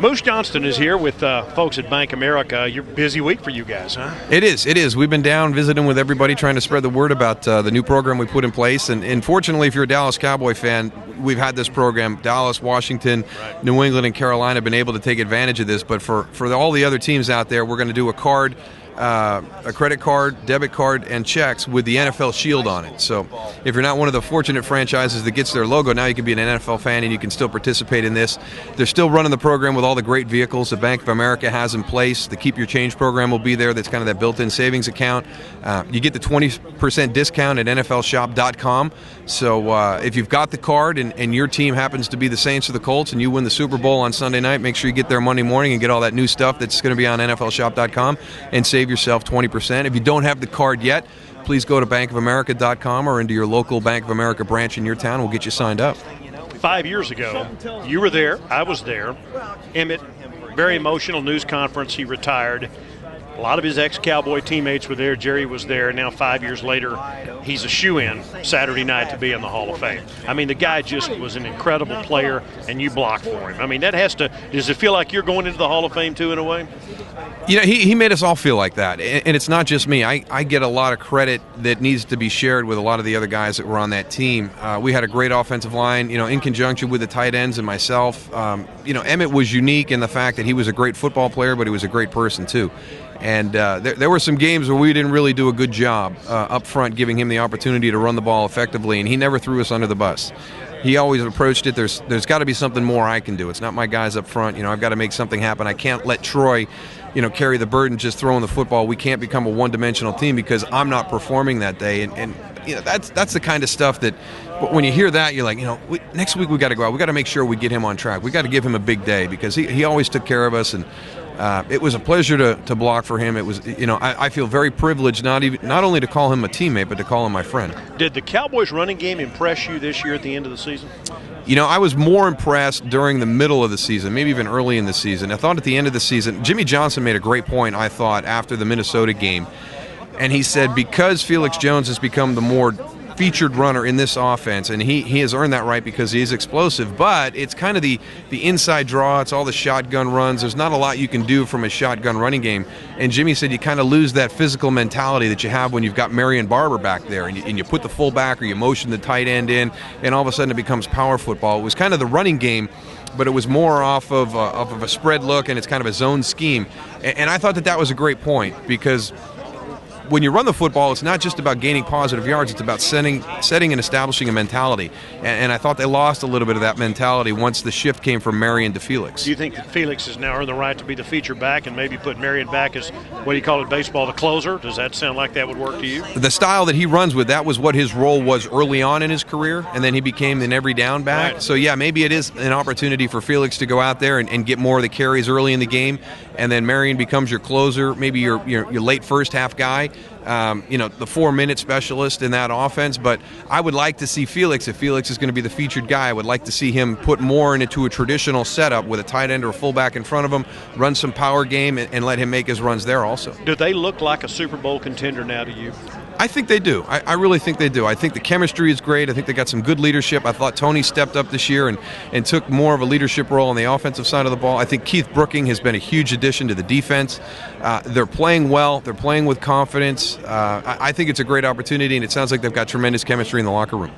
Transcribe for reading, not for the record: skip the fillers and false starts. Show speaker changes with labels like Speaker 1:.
Speaker 1: Moose Johnston is here with folks at Bank America. You're a busy week for you guys, huh?
Speaker 2: It is. We've been down visiting with everybody, trying to spread the word about the new program we put in place. And fortunately, if you're a Dallas Cowboy fan, we've had this program. Dallas, Washington, right. New England, and Carolina have been able to take advantage of this. But for all the other teams out there, we're going to do a card, a credit card, debit card, and checks with the NFL shield on it. So if you're not one of the fortunate franchises that gets their logo, now you can be an NFL fan and you can still participate in this. They're still running the program with all the great vehicles that Bank of America has in place. The Keep Your Change program will be there. That's kind of that built-in savings account. You get the 20% discount at NFLshop.com. So if you've got the card and your team happens to be the Saints or the Colts and you win the Super Bowl on Sunday night, make sure you get there Monday morning and get all that new stuff that's going to be on NFLshop.com and save yourself 20%. If you don't have the card yet, please go to bankofamerica.com or into your local Bank of America branch in your town. We'll get you signed up.
Speaker 1: 5 years ago, you were there, I was there. Emmitt, very emotional news conference, he retired. A lot of his ex-Cowboy teammates were there. Jerry was there. Now 5 years later, he's a shoo-in Saturday night to be in the Hall of Fame. I mean, the guy just was an incredible player, and you blocked for him. I mean, does it feel like you're going into the Hall of Fame too, in a way?
Speaker 2: You know, he made us all feel like that, and it's not just me. I get a lot of credit that needs to be shared with a lot of the other guys that were on that team. We had a great offensive line, in conjunction with the tight ends and myself. Emmitt was unique in the fact that he was a great football player, but he was a great person too. And there were some games where we didn't really do a good job up front giving him the opportunity to run the ball effectively, and he never threw us under the bus. He always approached it, there's got to be something more I can do. It's not my guys up front. I've got to make something happen. I can't let Troy carry the burden just throwing the football. We can't become a one-dimensional team because I'm not performing that day. And that's the kind of stuff that when you hear that, you're like, next week we got to go out. We got to make sure we get him on track. We got to give him a big day because he always took care of us. And it was a pleasure to block for him. It was, I feel very privileged not only to call him a teammate, but to call him my friend.
Speaker 1: Did the Cowboys running game impress you this year at the end of the season?
Speaker 2: I was more impressed during the middle of the season, maybe even early in the season. I thought at the end of the season, Jimmy Johnson made a great point, I thought, after the Minnesota game. And he said because Felix Jones has become the more featured runner in this offense, and he has earned that right because he is explosive, but it's kind of the inside draw, it's all the shotgun runs. There's not a lot you can do from a shotgun running game. And Jimmy said you kind of lose that physical mentality that you have when you've got Marion Barber back there and you put the fullback or you motion the tight end in, and all of a sudden it becomes power football. It was kind of the running game, but it was more off of a spread look, and it's kind of a zone scheme. And I thought that was a great point because when you run the football, it's not just about gaining positive yards. It's about setting and establishing a mentality. And I thought they lost a little bit of that mentality once the shift came from Marion to Felix.
Speaker 1: Do you think that Felix has now earned the right to be the feature back and maybe put Marion back as, what do you call it, baseball, the closer? Does that sound like that would work to you?
Speaker 2: The style that he runs with, that was what his role was early on in his career, and then he became an every down back. Right. So, yeah, maybe it is an opportunity for Felix to go out there and get more of the carries early in the game, and then Marion becomes your closer, maybe your late first half guy. The 4-minute specialist in that offense, but I would like to see Felix, if Felix is going to be the featured guy, I would like to see him put more into a traditional setup with a tight end or a fullback in front of him, run some power game, and let him make his runs there also.
Speaker 1: Do they look like a Super Bowl contender now to you?
Speaker 2: I think they do. I really think they do. I think the chemistry is great. I think they got some good leadership. I thought Tony stepped up this year and took more of a leadership role on the offensive side of the ball. I think Keith Brooking has been a huge addition to the defense. They're playing well. They're playing with confidence. I think it's a great opportunity, and it sounds like they've got tremendous chemistry in the locker room.